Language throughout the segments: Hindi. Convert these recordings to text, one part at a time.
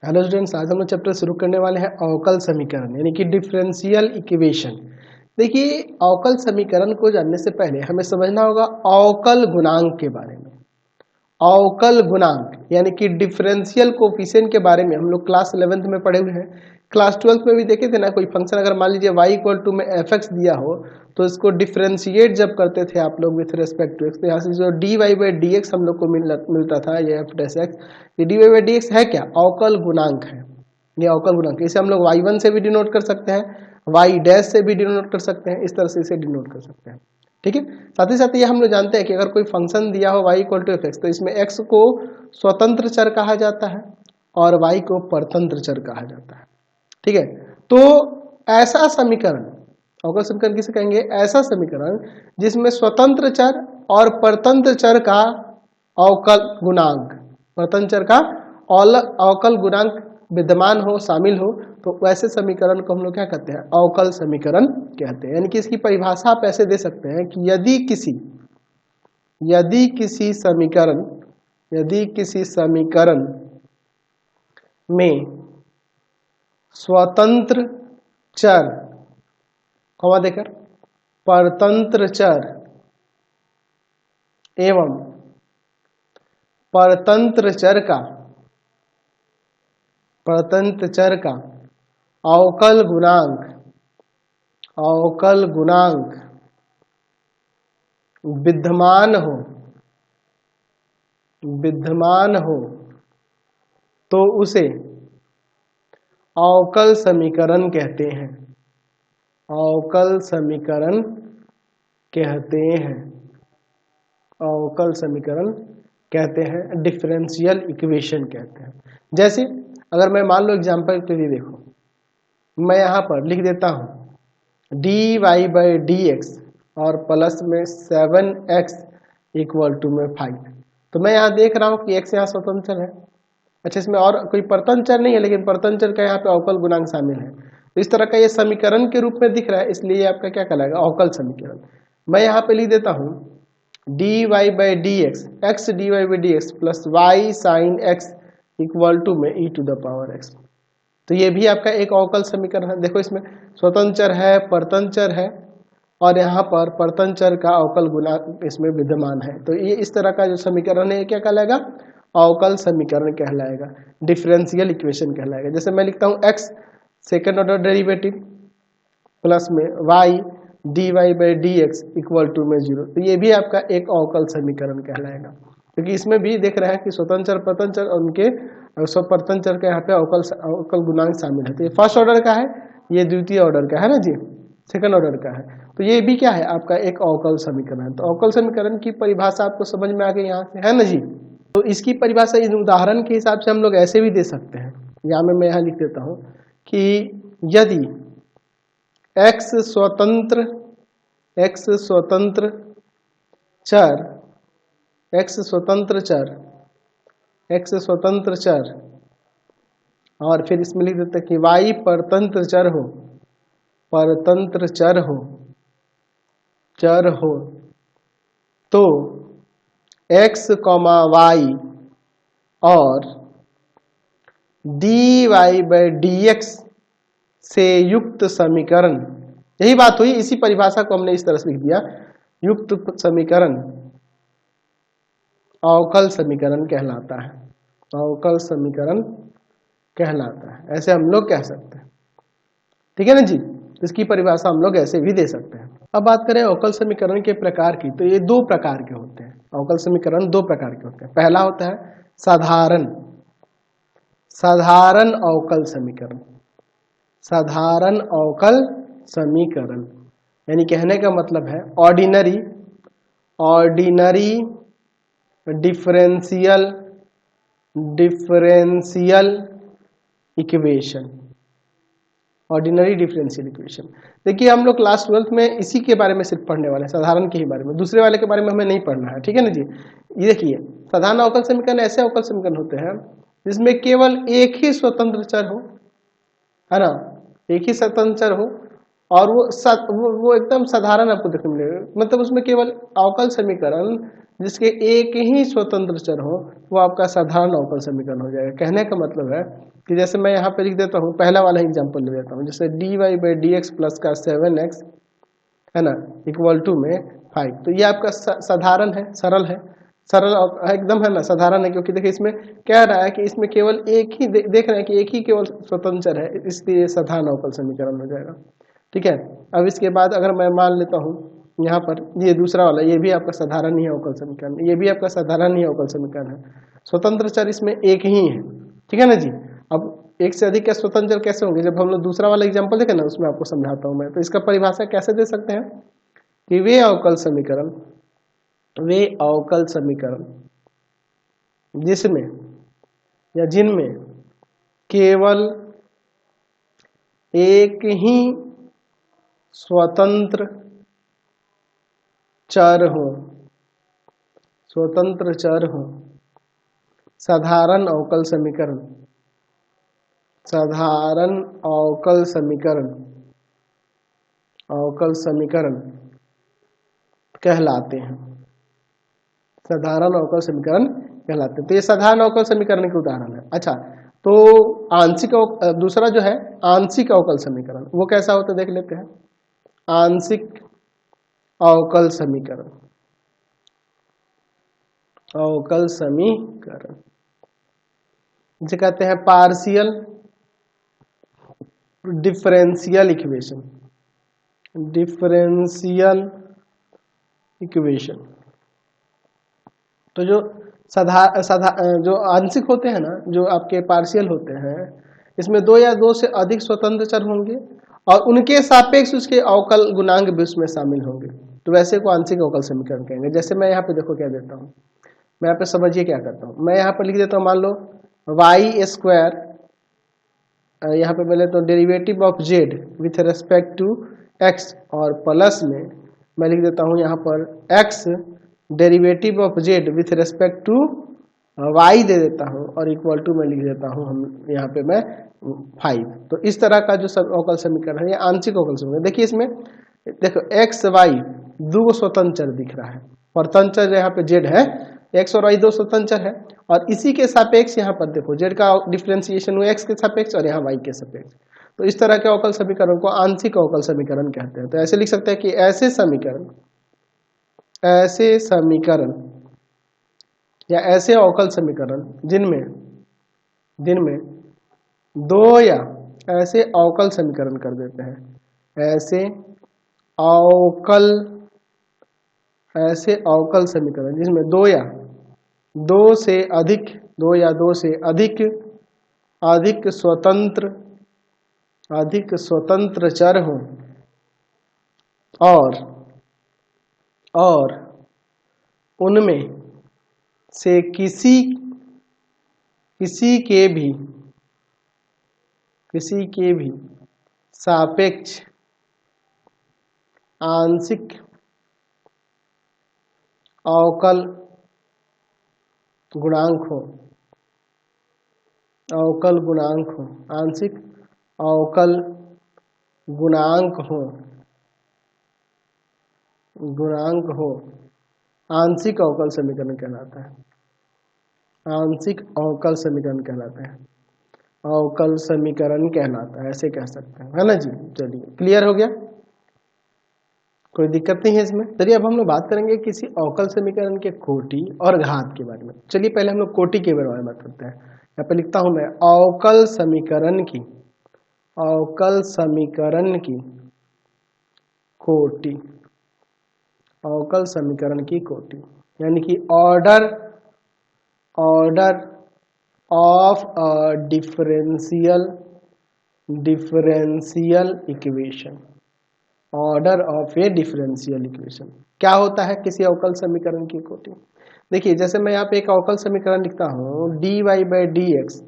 हेलो स्टूडेंट्स, आज हम लोग चैप्टर शुरू करने वाले हैं अवकल समीकरण यानी कि डिफरेंशियल इक्वेशन। देखिए, अवकल समीकरण को जानने से पहले हमें समझना होगा अवकल गुणांक के बारे में। अवकल गुणांक यानी कि डिफरेंशियल कोफिशिएंट के बारे में हम लोग क्लास 11th में पढ़े हुए हैं। क्लास 12th में भी देखे थे ना, कोई फंक्शन अगर मान लीजिए y इक्वल टू में fx दिया हो तो इसको डिफरेंशिएट जब करते थे आप लोग विथ रेस्पेक्ट टू x, तो यहाँ से जो dy बाई dx हम लोग को मिलता था, ये f डैश x, ये dy बाई dx है क्या? अवकल गुणांक है। ये अवकल गुणांक, इसे हम लोग y1 से भी डिनोट कर सकते हैं, y डैश से भी डिनोट कर सकते हैं, इस तरह से इसे डिनोट कर सकते हैं। ठीक है, साथ ही साथ ये हम लोग जानते हैं कि अगर कोई फंक्शन दिया हो y इक्वल टू एफ, तो इसमें x को स्वतंत्र चर कहा जाता है और y को परतंत्र चर कहा जाता है। ठीक है, तो ऐसा समीकरण, अवकल समीकरण किसे कहेंगे? ऐसा समीकरण जिसमें स्वतंत्र चर और परतंत्र चर का अवकल गुणांक, परतंत्र चर का अवकल गुणांक विद्यमान हो, शामिल हो, तो वैसे समीकरण को हम लोग क्या कहते हैं? अवकल समीकरण कहते हैं। यानी कि इसकी परिभाषा आप ऐसे दे सकते हैं कि यदि किसी समीकरण में स्वतंत्र चर कॉमा देकर परतंत्र चर एवं परतंत्र चर का अवकल गुणांक विद्यमान हो तो उसे अवकल समीकरण कहते हैं। अवकल समीकरण कहते हैं, डिफरेंशियल इक्वेशन कहते हैं। जैसे अगर मैं मान लो एग्जांपल के लिए देखो, मैं यहाँ पर लिख देता हूँ dy बाई dx और प्लस में 7x इक्वल टू में 5, तो मैं यहाँ देख रहा हूँ कि x यहाँ स्वतंत्र है। अच्छा, इसमें और कोई परतंत्र चर नहीं है, लेकिन परतंत्र चर का यहाँ पे अवकल गुणांक शामिल है, तो इस तरह का ये समीकरण के रूप में दिख रहा है, इसलिए आपका क्या कहलाएगा? अवकल समीकरण। मैं यहाँ पे लिख देता हूँ dy by dx, x dy by dx plus y sine x equal to में e to the power x, तो ये भी आपका एक अवकल समीकरण है। देखो, इसमें स्वतंत्र चर है, परतंत्र चर है और यहाँ पर परतंत्र चर का अवकल गुणांक इसमें विद्यमान है, तो ये इस तरह का जो समीकरण है ये क्या कहलाएगा? अवकल समीकरण कहलाएगा, डिफरेंशियल इक्वेशन कहलाएगा। जैसे मैं लिखता हूँ x second order derivative plus में y dy by dx equal to में 0, तो ये भी आपका एक अवकल समीकरण कहलाएगा, क्योंकि इसमें भी देख रहे हैं कि स्वतंत्र चर, परतंत्र चर और उनके परतंत्र चर के यहाँ पे अवकल गुणांक शामिल है। तो ये फर्स्ट ऑर्डर का है, ये द्वितीय ऑर्डर का है ना जी, सेकंड ऑर्डर का है, तो ये भी क्या है? आपका एक अवकल समीकरण है। तो अवकल समीकरण की परिभाषा आपको समझ में आ गई यहाँ से, है ना जी। तो इसकी परिभाषा इस उदाहरण के हिसाब से हम लोग ऐसे भी दे सकते हैं, या मैं यहाँ लिख देता हूँ कि यदि x स्वतंत्र चर और फिर इसमें लिख देते हैं कि y परतंत्र चर हो तो x, y और dy बाई dx से युक्त समीकरण, यही बात हुई, इसी परिभाषा को हमने इस तरह से लिख दिया, युक्त समीकरण अवकल समीकरण कहलाता है। अवकल समीकरण कहलाता है, ऐसे हम लोग कह सकते हैं। ठीक है ना जी, इसकी परिभाषा हम लोग ऐसे भी दे सकते हैं। अब बात करें अवकल समीकरण के प्रकार की, तो ये दो प्रकार के होते हैं। अवकल समीकरण दो प्रकार के होते हैं। पहला होता है साधारण अवकल समीकरण, यानी कहने का मतलब है ordinary differential equation. Ordinary differential equation, देखिए हम लोग क्लास 12th में इसी के बारे में सिर्फ पढ़ने वाले हैं, साधारण के ही बारे में, दूसरे वाले के बारे में हमें नहीं पढ़ना है। ठीक है ना जी। ये देखिए, साधारण अवकल समीकरण ऐसे अवकल समीकरण होते हैं जिसमें केवल एक ही स्वतंत्र चर हो, है ना, एक ही स्वतंत्र चर हो और वो एकदम साधारण आपको देखने मिलेगा। मतलब उसमें केवल अवकल समीकरण जिसके एक ही स्वतंत्र चर हो वो आपका साधारण अवकल समीकरण हो जाएगा। कहने का मतलब है कि जैसे मैं यहाँ पे लिख देता हूँ, पहला वाला एग्जांपल ले लेता हूँ, जैसे dy/dx प्लस का 7x है ना इक्वल टू में 5। तो ये आपका साधारण है, सरल है, सरल एकदम है ना, साधारण है, क्योंकि देखिए इसमें कह रहा है कि इसमें केवल एक ही देख रहे हैं कि एक ही केवल स्वतंत्र है, इसलिए साधारण अवकल समीकरण हो जाएगा। ठीक है। अब इसके बाद अगर मैं मान लेता हूँ यहाँ पर ये दूसरा वाला, ये भी आपका साधारण ही अवकल समीकरण, ये भी आपका साधारण ही अवकल समीकरण है, स्वतंत्र चर इसमें एक ही है। ठीक है ना जी। अब एक से अधिक के स्वतंत्र चर कैसे होंगे, जब हम लोग दूसरा वाला एग्जांपल देखें ना उसमें आपको समझाता हूँ मैं। तो इसका परिभाषा कैसे दे सकते हैं कि वे अवकल समीकरण जिसमें या जिनमें केवल एक ही स्वतंत्र चर हो, साधारण अवकल समीकरण कहलाते हैं, साधारण अवकल समीकरण कहलाते हैं। तो ये साधारण अवकल समीकरण के उदाहरण है। अच्छा, तो आंशिक दूसरा जो है आंशिक अवकल समीकरण, वो कैसा होता है देख लेते हैं। आंशिक अवकल समीकरण जिसे कहते हैं पार्शियल डिफरेंशियल इक्वेशन। तो जो जो आंशिक होते हैं ना, जो आपके पार्शियल होते हैं, इसमें दो या दो से अधिक स्वतंत्र चर होंगे और उनके सापेक्ष उसके अवकल गुणांक भी उसमें शामिल होंगे, तो वैसे को आंशिक अवकल समीकरण कहेंगे। जैसे मैं यहाँ पे देखो क्या देता हूँ, मैं यहाँ पे समझिए क्या करता हूँ, मैं यहाँ पर लिख देता हूँ, मान लो y², यहाँ पे मैं लेता हूँ derivative of z with respect to x, और प्लस में मैं लिख देता हूँ यहाँ पर x derivative of z with respect to y दे देता हूँ, और इक्वल टू मैं लिख देता हूँ हम यहाँ पे मैं 5। तो इस तरह का जो अवकल समीकरण है ये आंशिक अवकल समीकरण। देखिए इसमें देखो x y दो स्वतंत्र चर दिख रहा है, स्वतंत्र चर यहाँ पे z है, x और y दो स्वतंत्र चर है, और इसी के सापेक्ष यहाँ पर देखो z का डिफरेंशिएशन हुआ x के सापेक्ष और यहाँ y के सापेक्ष। तो इस तरह के अवकल समीकरण को आंशिक अवकल समीकरण कहते हैं। तो ऐसे लिख सकते हैं कि ऐसे समीकरण या ऐसे अवकल समीकरण जिनमें दो या ऐसे अवकल समीकरण कर देते हैं, ऐसे अवकल समीकरण जिसमें दो या दो से अधिक स्वतंत्र चर हों और उनमें से किसी के भी सापेक्ष आंशिक अवकल गुणांक हो, आंशिक अवकल गुणांक हो, आंशिक अवकल समीकरण कहलाता है, आंशिक अवकल समीकरण कहलाता है, अवकल समीकरण कहलाता है, ऐसे कह सकते हैं, है ना जी। चलिए क्लियर हो गया, कोई दिक्कत नहीं है इसमें। चलिए अब हम लोग बात करेंगे किसी अवकल समीकरण के कोटि और घात के बारे में। चलिए पहले हम लोग कोटि के बारे में बात करते हैं। यहाँ पे लिखता हूं मैं अवकल समीकरण की कोटि, अवकल समीकरण की कोटि यानी कि order of a differential equation, order of A differential equation. क्या होता है किसी अवकल समीकरण की कोटि? देखिए जैसे मैं यहाँ पे एक अवकल समीकरण लिखता हूँ dy/dx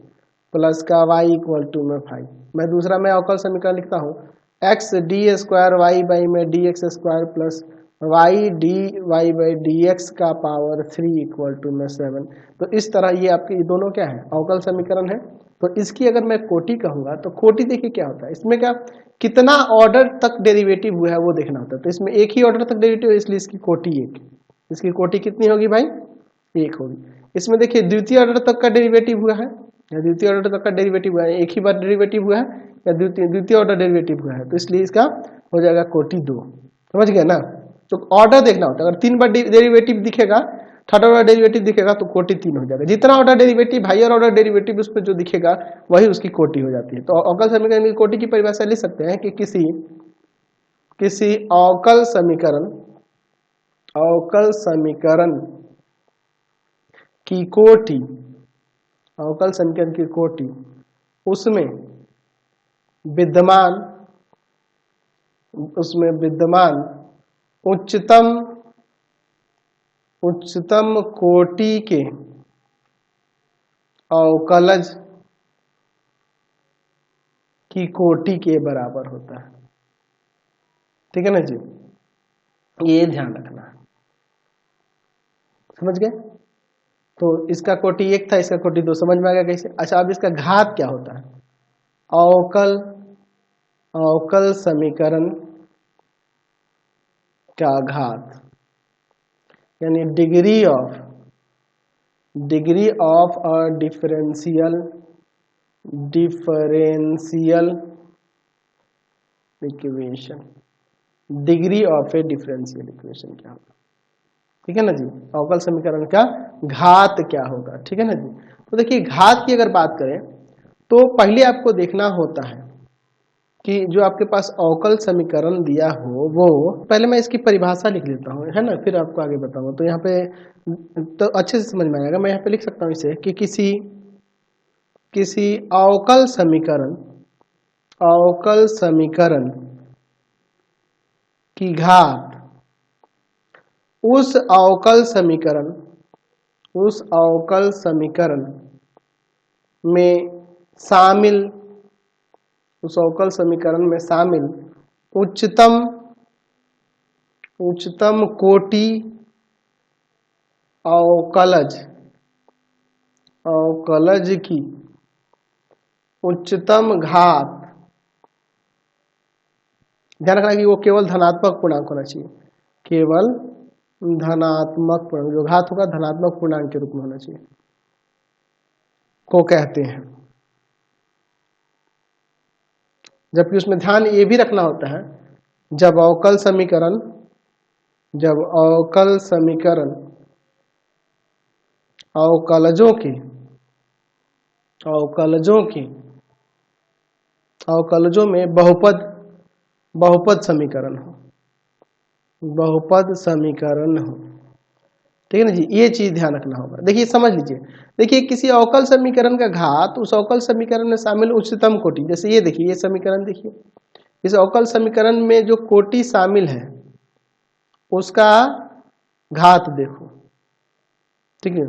प्लस का y इक्वल टू में 5। मैं दूसरा मैं अवकल समीकरण लिखता हूँ x d² y dx² plus y dy/dx का पावर 3 इक्वल टू में 7। तो इस तरह ये आपके ये दोनों क्या है, अवकल समीकरण है। तो इसकी अगर मैं कोटि कहूँगा तो कोटि देखिए क्या होता है, इसमें क्या कितना ऑर्डर तक डेरिवेटिव हुआ है वो देखना होता है। तो इसमें एक ही ऑर्डर तक डेरिवेटिव है, इसलिए इसकी कोटि एक। इसकी कोटि कितनी होगी भाई, 1 होगी। इसमें देखिए द्वितीय ऑर्डर तक का डेरिवेटिव हुआ है या द्वितीय ऑर्डर तक का डेरिवेटिव हुआ है, एक ही बार डेरिवेटिव हुआ है या द्वितीय ऑर्डर डेरिवेटिव हुआ है, तो इसलिए इसका हो जाएगा कोटि 2। समझ गए ना। तो ऑर्डर देखना होता है, अगर 3 बार डेरिवेटिव दिखेगा, थर्ड ऑर्डर डेरिवेटिव दिखेगा तो कोटि 3 हो जाएगा। जितना order derivative, higher order derivative उस पर जो दिखेगा वही उसकी कोटि हो जाती है। तो अवकल समीकरण की कोटि की परिभाषा लिख सकते हैं कि किसी अवकल समीकरण की कोटि, अवकल समीकरण की कोटि उसमें विद्यमान उच्चतम कोटि के अवकलज की कोटि के बराबर होता है। ठीक है ना जी, ये ध्यान रखना है। समझ गए। तो इसका कोटि 1 था, इसका कोटि 2, समझ में आ गया कैसे। अच्छा, अब इसका घात क्या होता है, अवकल समीकरण का घात, यानी degree of a differential equation, degree of A differential equation क्या होगा। ठीक है ना जी, अवकल समीकरण का घात क्या होगा। ठीक है ना जी। तो देखिए घात की अगर बात करें तो पहले आपको देखना होता है कि जो आपके पास अवकल समीकरण दिया हो वो, पहले मैं इसकी परिभाषा लिख लेता हूँ, है ना, फिर आपको आगे बताऊंगा। तो यहाँ पे तो अच्छे से समझ में आएगा। मैं यहाँ पे लिख सकता हूँ इसे कि किसी अवकल समीकरण की घात उस अवकल समीकरण में शामिल उच्चतम कोटि अवकलज की उच्चतम घात, ध्यान रखना कि वो केवल धनात्मक पूर्णांक होना चाहिए, केवल धनात्मक पूर्णांक, जो घात होगा धनात्मक पूर्णांक के रूप में होना चाहिए, को कहते हैं। जबकि उसमें ध्यान ये भी रखना होता है, जब अवकल समीकरण अवकलजों में बहुपद समीकरण हो। ठीक है ना जी, ये चीज ध्यान रखना होगा। देखिए समझ लीजिए, देखिए किसी अवकल समीकरण का घात उस अवकल समीकरण में शामिल उच्चतम कोटि, जैसे ये देखिए ये समीकरण, देखिए इस अवकल समीकरण में जो कोटि शामिल है उसका घात देखो। ठीक है,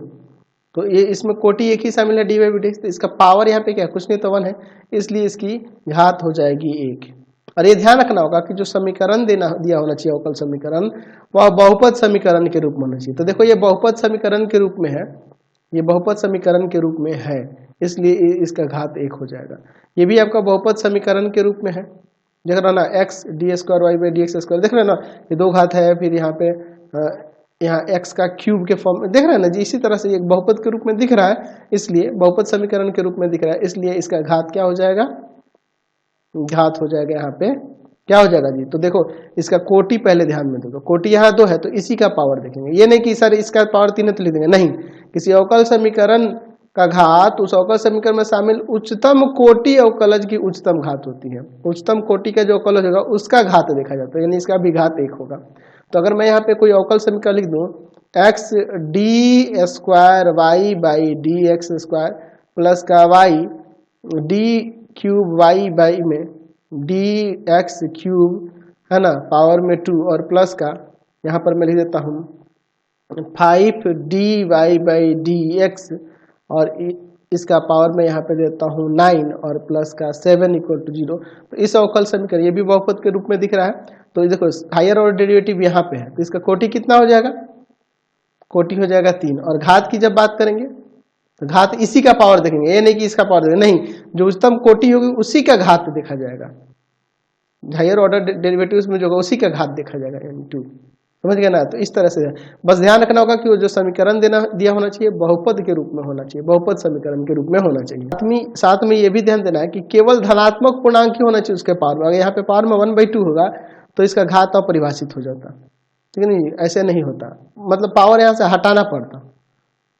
तो ये इसमें कोटि एक ही शामिल है, dy by dx, तो इसका पावर यहाँ पे क्या कुछ नहीं तो 1 है, इसलिए इसकी घात हो जाएगी 1। और ये ध्यान रखना होगा कि जो समीकरण दिया होना चाहिए अवकल समीकरण, वह बहुपद समीकरण के रूप में होना चाहिए। तो देखो ये बहुपद समीकरण के रूप में है, ये बहुपद समीकरण के रूप में है, इसलिए इसका घात 1 हो जाएगा। ये भी आपका बहुपद समीकरण के रूप में है, देख रहे हो ना, x d² y by dx², देख रहे हो ना, ये 2 घात है, फिर यहाँ पे यहाँ x का क्यूब के फॉर्म में, देख रहे हैं ना जी। इसी तरह से ये बहुपद के रूप में दिख रहा है, इसलिए बहुपद समीकरण के रूप में दिख रहा है, इसलिए इसका घात क्या हो जाएगा, घात हो जाएगा यहाँ पे क्या हो जाएगा जी। तो देखो इसका कोटि पहले ध्यान में दो, कोटि यहाँ 2 है तो इसी का पावर देखेंगे, ये नहीं कि सर इसका पावर 3 है तो लिख देंगे, नहीं। किसी अवकल समीकरण का घात उस अवकल समीकरण में शामिल उच्चतम कोटि अवकलज की उच्चतम घात होती है। उच्चतम कोटि का जो अवकलज होगा उसका घात देखा जाता है, यानी इसका भी घात 1 होगा। तो अगर मैं यहाँ पे कोई अवकल समीकरण लिख दूं, x d² y by dx² plus का y d³ y बाई में dx³ है ना, पावर में 2, और प्लस का यहाँ पर मैं लिख देता हूँ 5dy बाई dx, और इसका पावर में यहाँ पे देता हूँ 9, और प्लस का 7 = 0। तो इस अवकल समीकरण ये भी बहुपद के रूप में दिख रहा है। तो देखो हायर ऑर्डर डेरिवेटिव यहाँ पे है, तो इसका कोटि कितना हो जाएगा, कोटि हो जाएगा 3। और घात की जब बात करेंगे तो घात इसी का पावर देखेंगे, ये नहीं कि इसका पावर देखेंगे, नहीं, जो उच्चतम कोटि होगी उसी का घात देखा जाएगा। हायर ऑर्डर डेरिवेटिव्स में जो होगा उसी का घात देखा जाएगा, यानी 2। समझ गए ना। तो इस तरह से बस ध्यान रखना होगा कि वो जो समीकरण दिया होना चाहिए बहुपद के रूप में होना चाहिए, बहुपद समीकरण के रूप में होना चाहिए। साथ में ये भी ध्यान देना है कि केवल धनात्मक पूर्णांक ही होना चाहिए उसके पावर में। अगर यहाँ पे पावर में 1/2 होगा तो इसका घात अपरिभाषित हो जाता, ठीक है नहीं, ऐसे नहीं होता, मतलब पावर यहाँ से हटाना पड़ता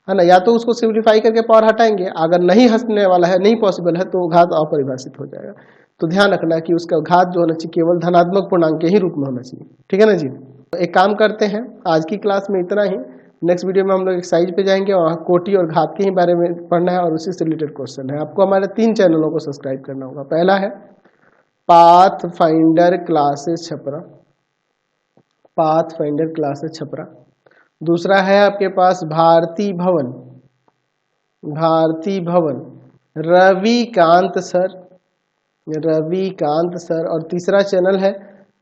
है ना। या तो उसको सिंप्लीफाई करके पावर हटाएंगे, अगर नहीं हंसने वाला है, नहीं पॉसिबल है, तो घात अपरिभाषित हो जाएगा। तो ध्यान रखना कि उसका घात जो होना चाहिए केवल धनात्मक पूर्णांक के ही रूप में होना चाहिए, ठीक है ना जी। तो एक काम करते हैं, आज की क्लास में इतना ही। नेक्स्ट वीडियो में हम लोग एक्सरसाइज पे जाएंगे और कोटि और घात के ही बारे में पढ़ना है और उसी से रिलेटेड क्वेश्चन है। आपको हमारे 3 चैनलों को सब्सक्राइब करना होगा। पहला है path finder classes Chhapra, path finder classes Chhapra. दूसरा है आपके पास भारती भवन, भारती भवन रविकांत सर, रविकांत सर। और तीसरा चैनल है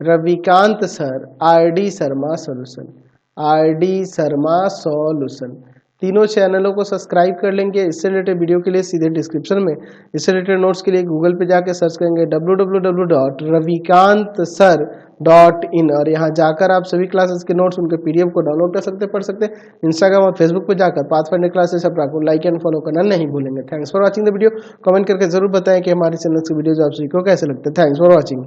Ravikant sir RD Sharma solution, RD Sharma solution. तीनों चैनलों को सब्सक्राइब कर लेंगे। इससे रिलेटेड वीडियो के लिए सीधे डिस्क्रिप्शन में, इससे रिलेटेड नोट्स के लिए गूगल पे जाकर सर्च करेंगे www.ravikantsir.in और यहाँ जाकर आप सभी क्लासेस के नोट्स, उनके पीडीएफ को डाउनलोड कर सकते, पढ़ सकते। इंस्टाग्राम और फेसबुक पे जाकर पाथफाइंडर क्लासेस छपरा को लाइक एंड फॉलो करना नहीं भूलेंगे। Thanks for watching the video. Comment करके जरूर बताएं कि हमारे चैनल से वीडियोज आप सभी को कैसे लगते हैं। Thanks for watching.